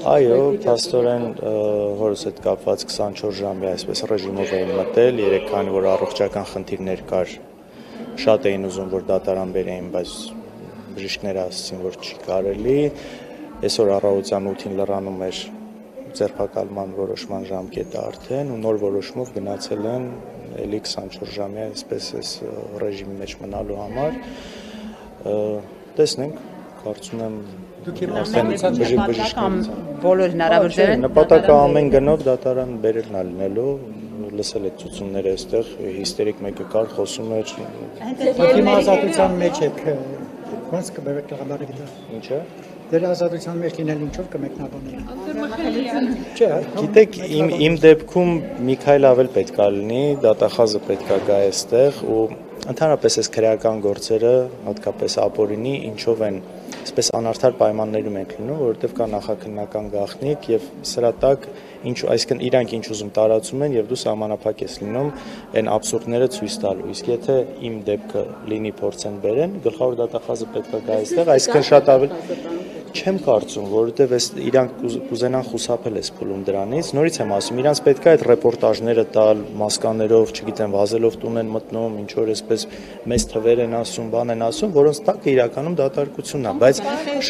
Այո, փաստորեն հորս հետ կապված 24 ժամի այսպես ռեժիմով էին մտել, երեք քանի որ առողջական խնդիրներ կար, շատ էին ուզում, որ դատարան բերեին, բայց բժիշկները ասացին, որ չի կարելի, այսօր առավոտյան 8-ին լրանում էր ձերբակալման որոշման ժամկետը արդեն ու նոր որոշումով գնացել են էլի 24 ժամի այսպես այս ռեժիմի մեջ մնալու համար, տեսնենք, կարծում եմ բոլոր հնարավորությունները նպատակը ամեն գնով դատարան բերելն է լինելու, լսել եք ցուցումները այստեղ, հիստերիկ մեկը կար, խոսում էր ազատության մեջ եք, ոնց կբերեք տղամարդի վրա։ Ինչը։ Դեր ազատության մեջ լինել ինչով կմեկնաբանեք։ Գիտեք, իմ դեպքում մի քայլ ավել պետք է լինի, դատախազը պետք է գա այստեղ ու ընդհանրապես այս քրեական գործերը, հատկապես ապօրինի, ինչով են այսպես անարդար պայմաններում ենք լինում, որովհետև կա նախաքննական գաղտնիք եւ սրա տակ այսինքն իրանք ինչ ուզում տարածում են եւ դու սահմանափակ ես լինում այն աբսուրդները ցույց տալու։ Իսկ եթե իմ դեպքը լինի փորձեն բերեն, գլխավոր դատախազը պետք է գա այստեղ, այսինքն շատ ավել չեմ կարծում, որովհետև իրանք կուզենան խուսափել այս փուլում դրանից, նորից եմ ասում, իրանք պետք է այդ ռեպորտաժները տալ մասկաներով, չգիտեմ, վազելով տուն են մտնում, ինչ որ այսպես մեծ թվեր են ասում, բան են ասում, որոնց տակը իրականում դատարկությունն է, բայց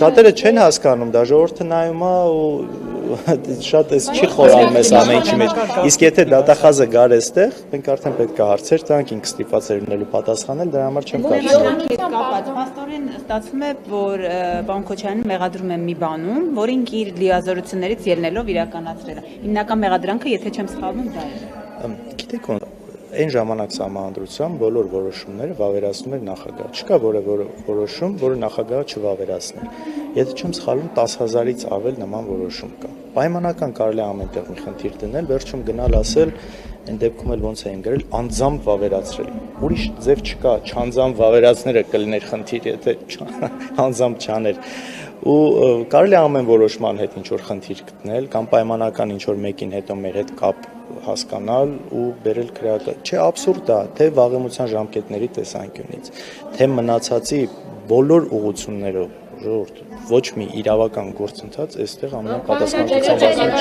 շատերը չեն հասկանում, դա ժողովուրդը նայում է ու շատ էս չի խորանում մեզ ամեն ինչի մեջ։ Իսկ եթե դատախազը գար այստեղ, մենք արդեն պետք է հարցեր տանք, ինքը ստիպված էր լինելու պատասխանել, դրա համար չեմ կարծում։ Փաստորեն ստացվում է, որ պարոն Քոչարյանը մեղադրում է մի բանում, որին իր լիազորություններից ելնելով իրականացրել է։ Հիմնական մեղադրանքը, եթե չեմ սխալվում, դա է։ Գիտեք, այն ժամանակ սահմանադրությամբ բոլոր որոշումները վավերացնում էր նախագահը։ Չկա որևէ որոշում, որը նախագահը չվավերացներ։ Եթե չեմ սխալվում, 10,000-ից ավել նման որոշում կա։ Պայմանական կարելի է ամենտեղ մի խնդիր դնել, վերջում գնալ ասել, այն դեպքում էլ ոնց էին գրել, անձամբ վավերացրել։ Ուրիշ ձև չկա, չանձամբ վավերացները կլիներ խնդիր, եթե անձամբ չաներ։ Ու կարելի է ամեն որոշման հետ ինչ որ խնդիր գտնել կամ պայմանական ինչ որ մեկին հետո մեր հետ կապ հասկանալ ու բերել քրեական։ Չէ, աբսուրդ է, թե վաղեմության ժամկետների տեսանկյունից, թե մնացածի բոլոր ուղղություններով, ժողովուրդ, ոչ մի իրավական գործընթաց այստեղ ամեն պատասխանատվության